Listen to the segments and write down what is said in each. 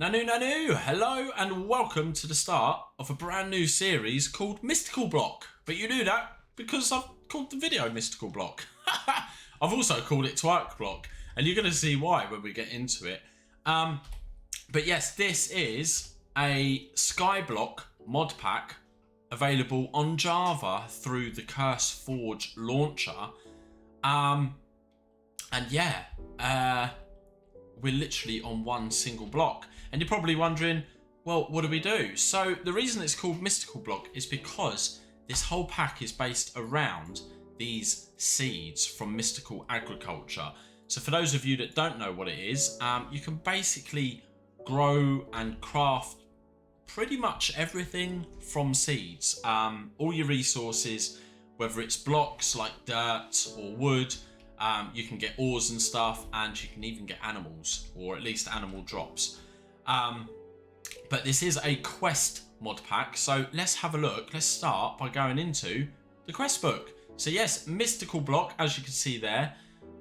Nanu Nanu, hello and welcome to the start of a brand new series called Mystical Block. But you knew that because I've called the video Mystical Block. I've also called it Twerk Block, and you're going to see why when we get into it. But yes, this is a skyblock mod pack available on Java through the CurseForge launcher. And yeah, we're literally on one single block. And you're probably wondering, well, what do we do? So the reason it's called Mystical Block is because this whole pack is based around these seeds from mystical agriculture. So for those of you that don't know what it is, you can basically grow and craft pretty much everything from seeds. All your resources, whether it's blocks like dirt or wood, you can get ores and stuff, and you can even get animals, or at least animal drops. But this is a quest mod pack, so let's have a look. Let's start by going into the quest book. So yes, Mystical Block, as you can see there.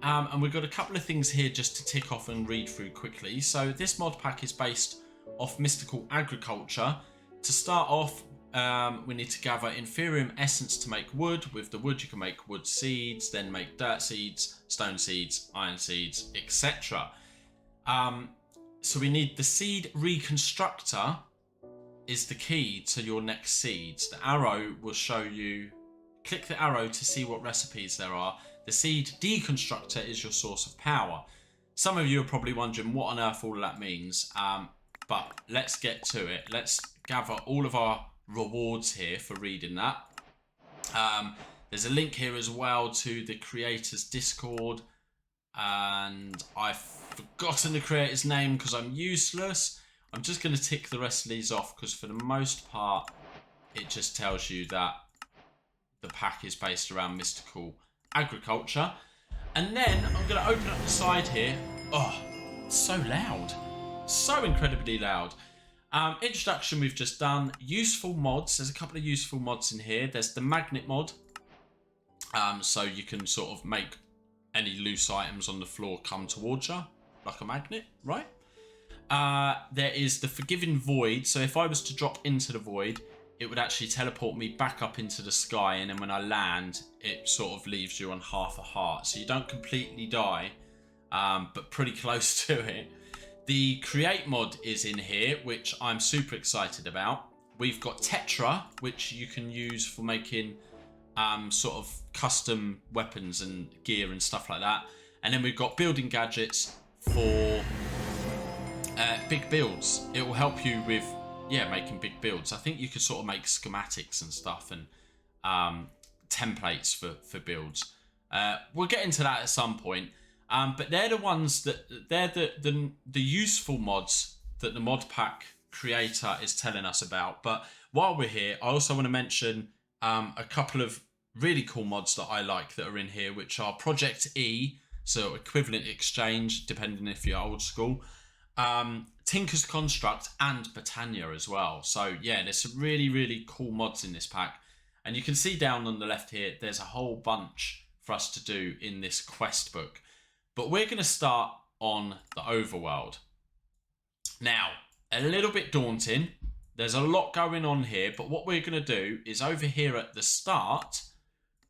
And we've got a couple of things here just to tick off and read through quickly. So this mod pack is based off mystical agriculture. To start off, we need to gather inferium essence to make wood. With the wood you can make wood seeds, then make dirt seeds, stone seeds, iron seeds, etc. So we need the seed reconstructor is the key to your next seeds. The arrow will show you, click the arrow to see what recipes there are. The seed deconstructor is your source of power. Some of you are probably wondering what on earth all of that means, but let's get to it. Let's gather all of our rewards here for reading that. There's a link here as well to the creator's Discord, and I've forgotten the creator's name because I'm useless. I'm just going to tick the rest of these off because for the most part it just tells you that the pack is based around mystical agriculture. And then I'm going to open up the side here. Oh, it's so loud, so incredibly loud. Introduction we've just done. Useful mods. There's a couple of useful mods in here. There's the magnet mod. So you can sort of make any loose items on the floor come towards you like a magnet, right? There is the forgiving void. So if I was to drop into the void, it would actually teleport me back up into the sky, and then when I land, it sort of leaves you on half a heart. So you don't completely die, but pretty close to it. The create mod is in here, which I'm super excited about. We've got Tetra, which you can use for making sort of custom weapons and gear and stuff like that. And then we've got building gadgets for big builds. It will help you with, yeah, making big builds. I think you could sort of make schematics and stuff and templates for builds. We'll get into that at some point. But they're the ones that they're the useful mods that the mod pack creator is telling us about. But while we're here, I also want to mention a couple of really cool mods that I like that are in here, which are Project E, so equivalent exchange, depending if you're old school, Tinker's Construct, and Botania as well. So yeah, there's some really cool mods in this pack. And you can see down on the left here, there's a whole bunch for us to do in this quest book. But we're going to start on the overworld. Now, a little bit daunting. There's a lot going on here, but what we're going to do is over here at the start,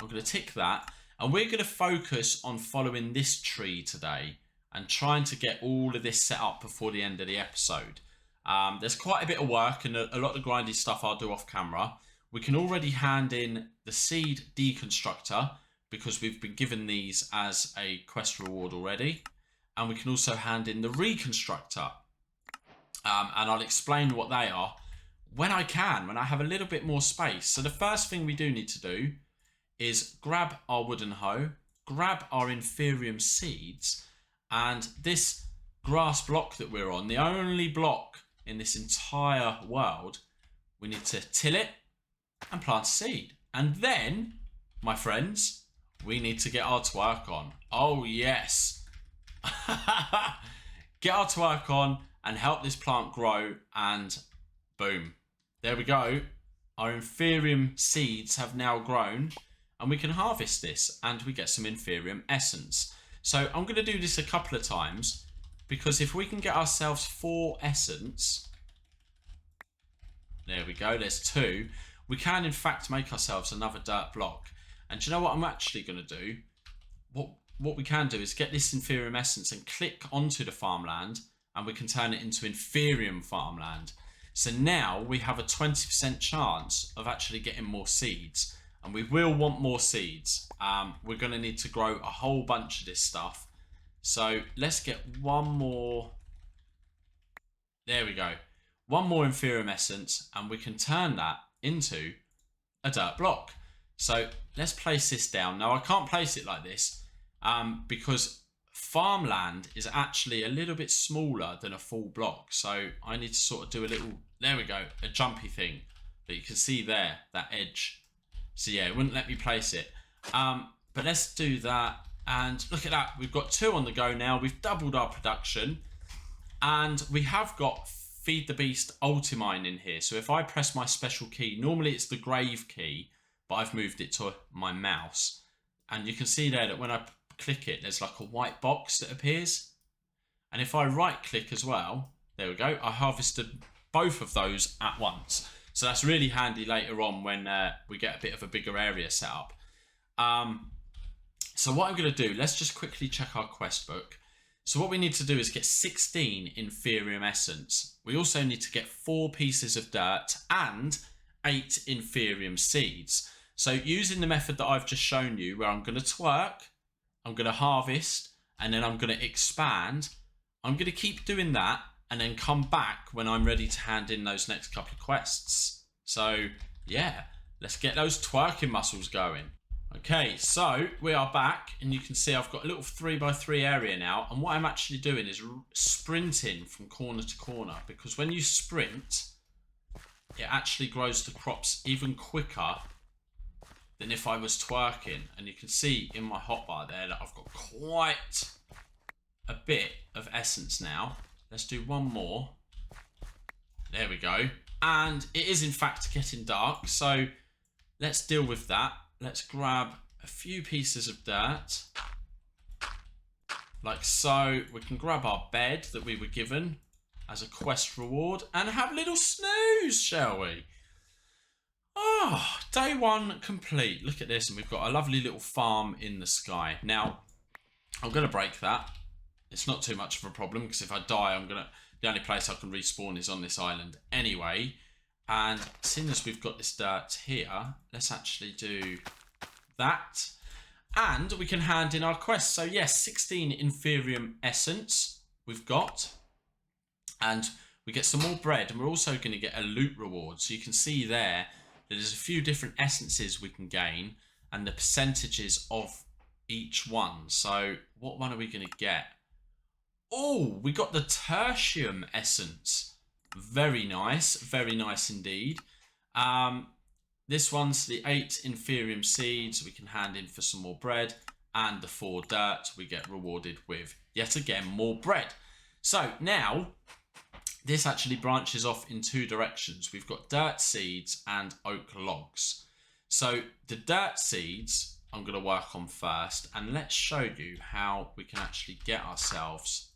I'm going to tick that, and we're going to focus on following this tree today and trying to get all of this set up before the end of the episode. There's quite a bit of work, and a lot of grindy stuff I'll do off camera. We can already hand in the seed deconstructor, because we've been given these as a quest reward already. And we can also hand in the reconstructor. And I'll explain what they are when I can, when I have a little bit more space. So the first thing we do need to do is grab our wooden hoe, grab our inferium seeds, and this grass block that we're on, the only block in this entire world, we need to till it and plant a seed. And then, my friends, we need to get our twerk on. Oh, yes. Get our twerk on and help this plant grow, and boom. There we go. Our inferium seeds have now grown, and we can harvest this, and we get some inferium essence. So I'm going to do this a couple of times, because if we can get ourselves 4 essence, there we go, there's 2, we can in fact make ourselves another dirt block. And do you know what I'm actually going to do? What we can do is get this inferium essence and click onto the farmland, and we can turn it into inferium farmland. So now we have a 20% chance of actually getting more seeds, and we will want more seeds. We're going to need to grow a whole bunch of this stuff. So let's get one more. There we go. One more inferium essence, and we can turn that into a dirt block. So let's place this down. Now I can't place it like this because farmland is actually a little bit smaller than a full block. So I need to sort of do a little, there we go, a jumpy thing that you can see there, that edge. So yeah, it wouldn't let me place it. But let's do that. And look at that, we've got 2 on the go now. We've doubled our production, and we have got Feed the Beast Ultimine in here. So if I press my special key, normally it's the grave key, but I've moved it to my mouse. And you can see there that when I click it, there's like a white box that appears. And if I right click as well, there we go, I harvested both of those at once. So that's really handy later on when we get a bit of a bigger area set up. So what I'm going to do, let's just quickly check our quest book. So what we need to do is get 16 inferium essence. We also need to get 4 pieces of dirt and 8 inferium seeds. So using the method that I've just shown you, where I'm going to twerk, I'm going to harvest, and then I'm going to expand, I'm going to keep doing that and then come back when I'm ready to hand in those next couple of quests. So yeah, let's get those twerking muscles going. Okay, so we are back, and you can see I've got a little 3x3 area now, and what I'm actually doing is sprinting from corner to corner, because when you sprint, it actually grows the crops even quicker than if I was twerking. And you can see in my hotbar there that I've got quite a bit of essence now. Let's do one more. There we go. And it is in fact getting dark, so let's deal with that. Let's grab a few pieces of dirt, like so. We can grab our bed that we were given as a quest reward and have a little snooze, shall we? Oh, day 1 complete. Look at this, and we've got a lovely little farm in the sky. Now, I'm going to break that. It's not too much of a problem, because if I die, the only place I can respawn is on this island anyway. And seeing as we've got this dirt here, let's actually do that. And we can hand in our quest. So yes, 16 inferium essence we've got. And we get some more bread, and we're also going to get a loot reward. So you can see there that there's a few different essences we can gain, and the percentages of each one. So what one are we going to get? Oh, we got the tertium essence. Very nice indeed. This one's the 8 inferium seeds we can hand in for some more bread, and the 4 dirt we get rewarded with yet again more bread. So now this actually branches off in 2 directions. We've got dirt seeds and oak logs. So the dirt seeds I'm going to work on first, and let's show you how we can actually get ourselves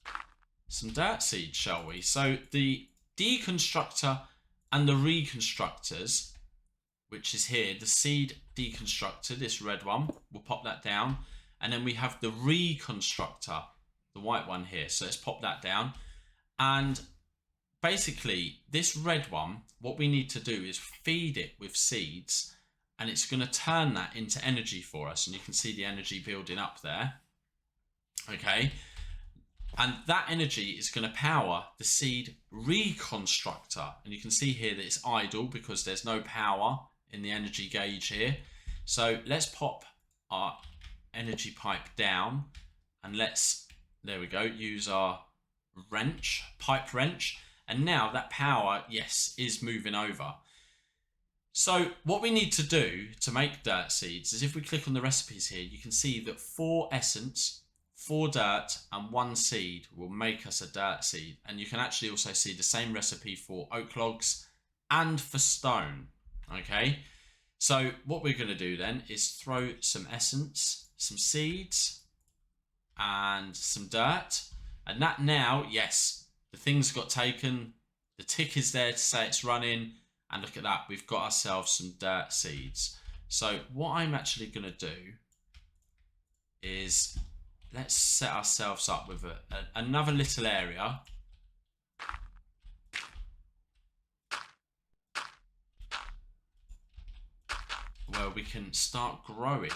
some dirt seeds, shall we? So the deconstructor and the reconstructors, which is here, the seed deconstructor, this red one, we'll pop that down, and then we have the reconstructor, the white one here. So let's pop that down, and basically this red one, what we need to do is feed it with seeds, and it's going to turn that into energy for us, and you can see the energy building up there. Okay, and that energy is going to power the seed reconstructor, and you can see here that it's idle because there's no power in the energy gauge here. So let's pop our energy pipe down, and let's, there we go, use our wrench, pipe wrench, and now that power, yes, is moving over. So what we need to do to make dirt seeds is, if we click on the recipes here, you can see that 4 essence, 4 dirt and 1 seed will make us a dirt seed. And you can actually also see the same recipe for oak logs and for stone. Okay, so what we're going to do then is throw some essence, some seeds and some dirt, And that now, yes, the things got taken. The tick is there to say it's running. And look at that, we've got ourselves some dirt seeds. So what I'm actually going to do is let's set ourselves up with another little area. Where we can start growing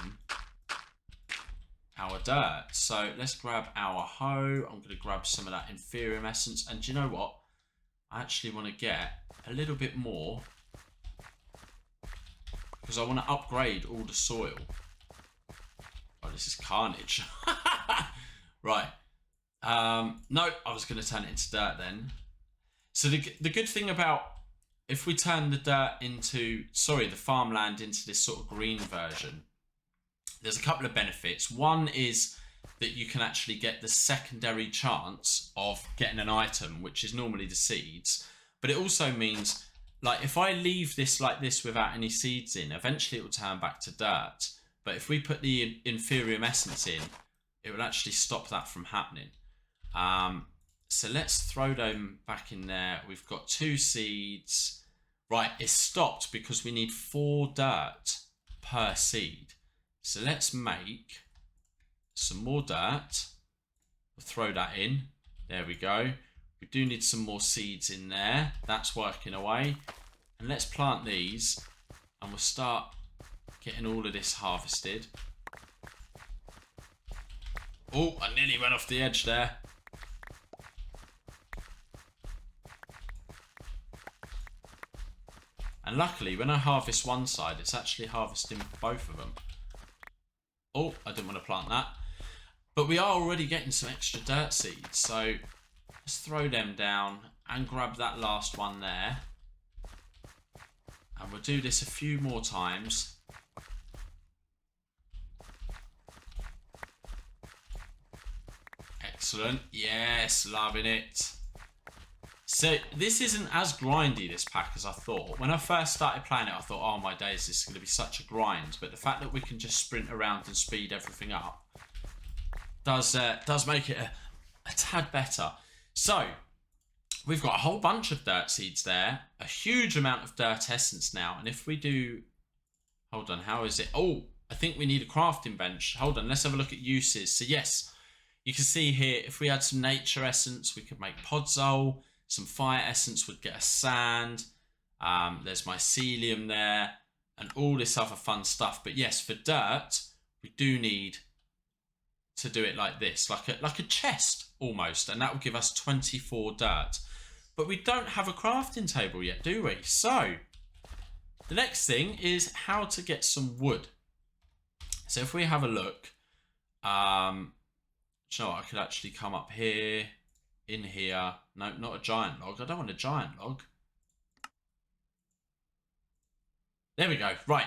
our dirt. So let's grab our hoe. I'm going to grab some of that inferior essence. And do you know what? I actually want to get a little bit more because I want to upgrade all the soil. Oh, this is carnage. Right. No, I was going to turn it into dirt then. So the good thing about if we turn the dirt into, the farmland into this sort of green version, there's a couple of benefits. One is that you can actually get the secondary chance of getting an item, which is normally the seeds. But it also means, like, if I leave this like this without any seeds in, eventually it will turn back to dirt. But if we put the inferior essence in, it will actually stop that from happening. So let's throw them back in there. We've got 2 seeds. Right, it's stopped because we need 4 dirt per seed. So let's make some more dirt. We'll throw that in. There we go. We do need some more seeds in there. That's working away. And let's plant these. And we'll start getting all of this harvested. Oh, I nearly went off the edge there. And luckily, when I harvest one side, it's actually harvesting both of them. Oh, I didn't want to plant that. But we are already getting some extra dirt seeds. So let's throw them down and grab that last one there. And we'll do this a few more times. Excellent. Yes, loving it. So this isn't as grindy, this pack, as I thought. When I first started playing it, I thought, oh my days, this is going to be such a grind. But the fact that we can just sprint around and speed everything up does make it a tad better. So we've got a whole bunch of dirt seeds there, a huge amount of dirt essence now. And if we do, hold on, how is it? Oh, I think we need a crafting bench. Hold on, let's have a look at uses. So yes, you can see here, if we had some nature essence, we could make podzol. Some fire essence would get us sand. There's mycelium there and all this other fun stuff. But yes, for dirt, we do need to do it like this, like a chest almost. And that will give us 24 dirt. But we don't have a crafting table yet, do we? So the next thing is how to get some wood. So if we have a look, do you know what? I could actually come up here. In here, no, not a giant log. I don't want a giant log. There we go. Right.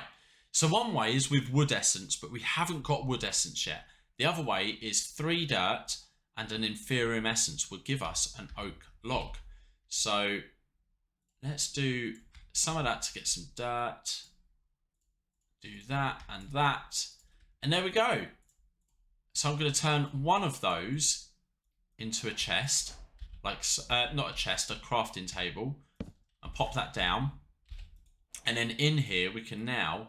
So one way is with wood essence, but we haven't got wood essence yet. The other way is 3 dirt and an inferior essence would give us an oak log. So let's do some of that to get some dirt. Do that and that. And there we go. So I'm going to turn one of those into a chest, like not a chest, a crafting table, and pop that down. And then in here we can now,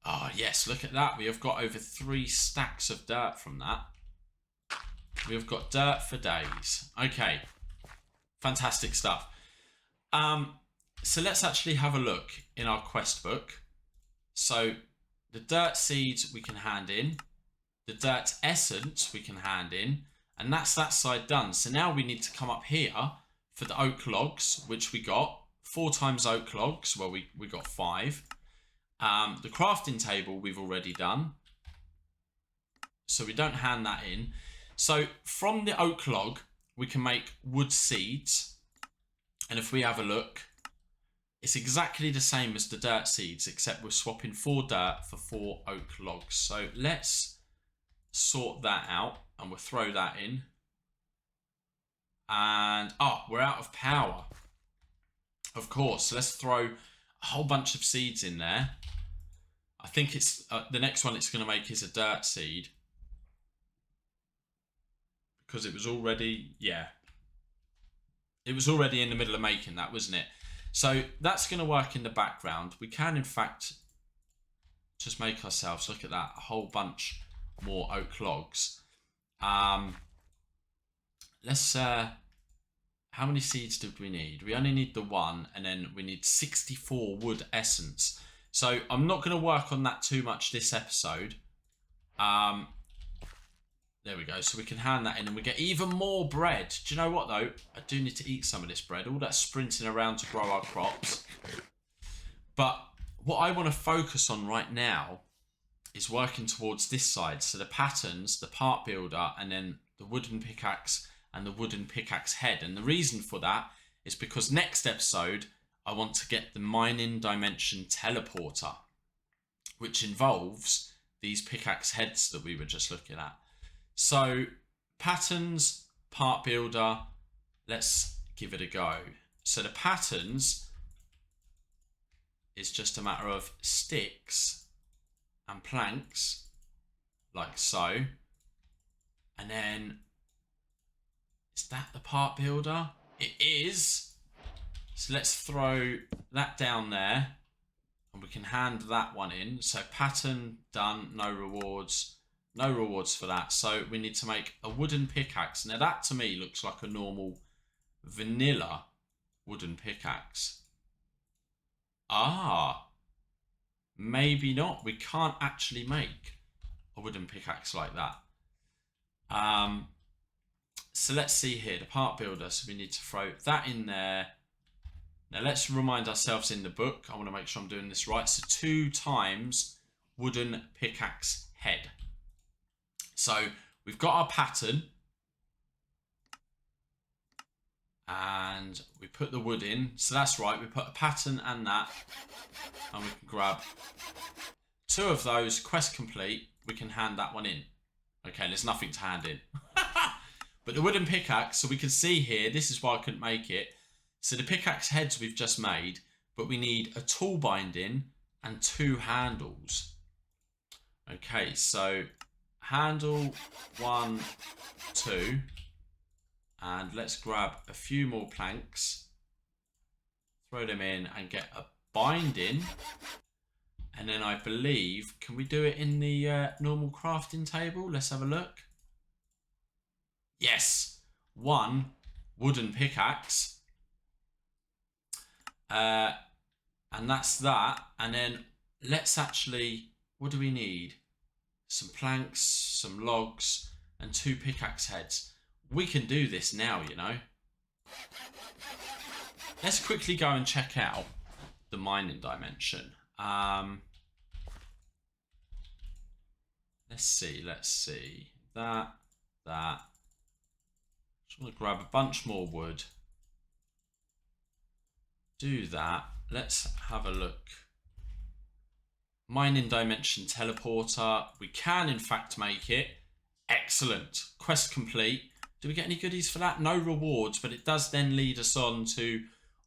oh yes, look at that, we have got over 3 stacks of dirt from that. We have got dirt for days. Okay, fantastic stuff. So let's actually have a look in our quest book. So the dirt seeds we can hand in, the dirt essence we can hand in, and that's that side done. So now we need to come up here for the oak logs, which we got 4 times oak logs. Well, we got 5. The crafting table we've already done, so we don't hand that in. So from the oak log, we can make wood seeds. And if we have a look, it's exactly the same as the dirt seeds, except we're swapping 4 dirt for 4 oak logs. So let's sort that out. And we'll throw that in. And, oh, we're out of power. Of course. So let's throw a whole bunch of seeds in there. I think it's the next one it's going to make is a dirt seed. because it was already, yeah. It was already in the middle of making that, wasn't it? So that's going to work in the background. We can, in fact, just make ourselves, look at that, a whole bunch more oak logs. Let's, how many seeds did we need? We only need the one, and then we need 64 wood essence. So I'm not going to work on that too much this episode. There we go. So we can hand that in and we get even more bread. Do you know what, though? I do need to eat some of this bread. All that sprinting around to grow our crops. But what I want to focus on right now is working towards this side. So the patterns, the part builder, and then the wooden pickaxe and the wooden pickaxe head. And the reason for that is because next episode, I want to get the mining dimension teleporter, which involves these pickaxe heads that we were just looking at. So patterns, part builder, let's give it a go. So the patterns is just a matter of sticks and planks, like so. And then, is that the part builder? It is. So let's throw that down there and we can hand that one in. So pattern done, no rewards. No rewards for that. So we need to make a wooden pickaxe. Now that to me looks like a normal vanilla wooden pickaxe. Ah, maybe not. We can't actually make a wooden pickaxe like that. So let's see here, the part builder. So we need to throw that in there. Now let's remind ourselves in the book. I want to make sure I'm doing this right. So 2 times wooden pickaxe head. So we've got our pattern and we put the wood in. So that's right, we put a pattern and that, and we can grab 2 of those, quest complete. We can hand that one in. Okay, there's nothing to hand in. But the wooden pickaxe, so we can see here, this is why I couldn't make it. So the pickaxe heads we've just made, but we need a tool binding and 2 handles. Okay, so handle 1, 2, and let's grab a few more planks, throw them in and get a binding. And then I believe, can we do it in the normal crafting table? Let's have a look. Yes, 1 wooden pickaxe. And that's that. And then let's actually, what do we need? Some planks, some logs, and 2 pickaxe heads. We can do this now, you know. Let's quickly go and check out the mining dimension. Let's see. That. Just want to grab a bunch more wood. Do that. Let's have a look. Mining dimension teleporter. We can, in fact, make it. Excellent. Quest complete. Do we get any goodies for that? No rewards, but it does then lead us on to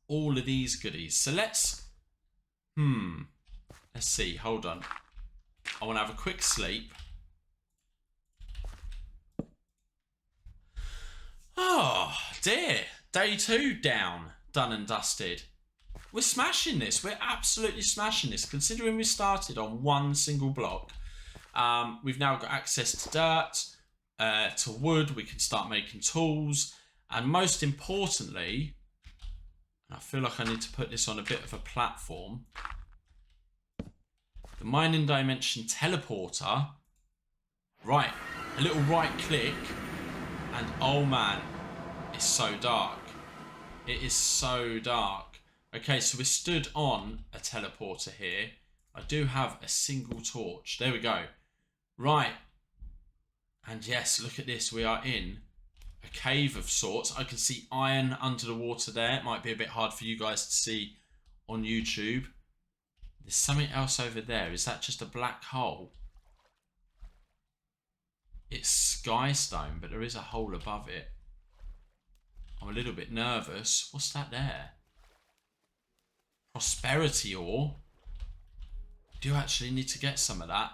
all of these goodies. So let's see. Hold on. I want to have a quick sleep. Oh, dear. Day 2 down. Done and dusted. We're smashing this. We're absolutely smashing this. Considering we started on 1 single block, we've now got access to dirt, to wood. We can start making tools. And most importantly, I feel like I need to put this on a bit of a platform. The mining dimension teleporter. Right. A little right click. And oh man, it's so dark. It is so dark. Okay, so we're stood on a teleporter here. I do have a single torch. There we go. Right. And yes, look at this. We are in a cave of sorts. I can see iron under the water there. It might be a bit hard for you guys to see on YouTube. There's something else over there. Is that just a black hole? It's sky stone, but there is a hole above it. I'm a little bit nervous. What's that there? Prosperity ore. Do actually need to get some of that.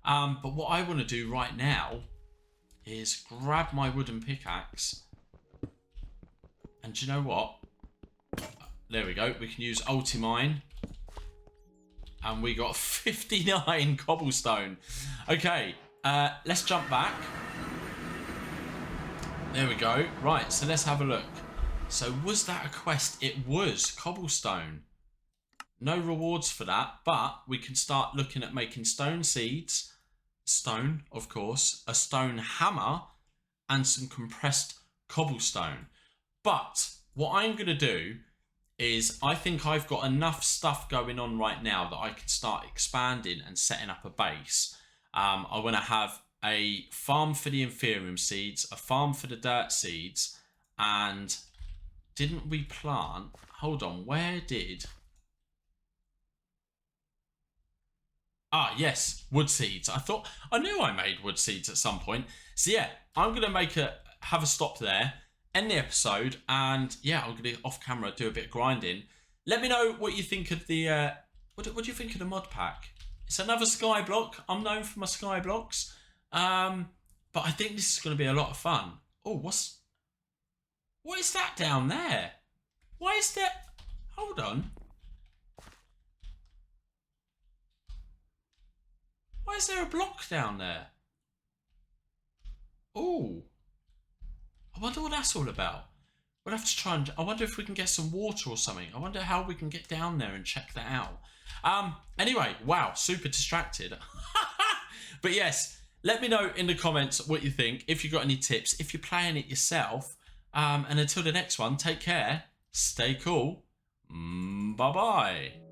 But what I want to do right now is grab my wooden pickaxe. And do you know what? There we go. We can use Ultimine. And we got 59 cobblestone. Okay, let's jump back. There we go. Right, so let's have a look. So was that a quest? It was. Cobblestone. No rewards for that, but we can start looking at making stone seeds. Stone, of course. A stone hammer. And some compressed cobblestone. But what I'm going to do is I think I've got enough stuff going on right now that I can start expanding and setting up a base. I want to have a farm for the Inferium seeds, a farm for the dirt seeds, and didn't we plant? Hold on, where did... Ah, yes, wood seeds. I knew I made wood seeds at some point. So yeah, I'm going to have a stop there. End the episode, and yeah, I'm gonna off camera do a bit of grinding. Let me know what you think of the what do you think of the mod pack? It's another skyblock. I'm known for my skyblocks, but I think this is gonna be a lot of fun. Oh, what is that down there? Why is there? Hold on. Why is there a block down there? Oh. I wonder what that's all about. We'll have to try and... I wonder if we can get some water or something. I wonder how we can get down there and check that out. Anyway, wow, super distracted. But yes, let me know in the comments what you think. If you've got any tips, if you're playing it yourself. And until the next one, take care. Stay cool. Bye-bye.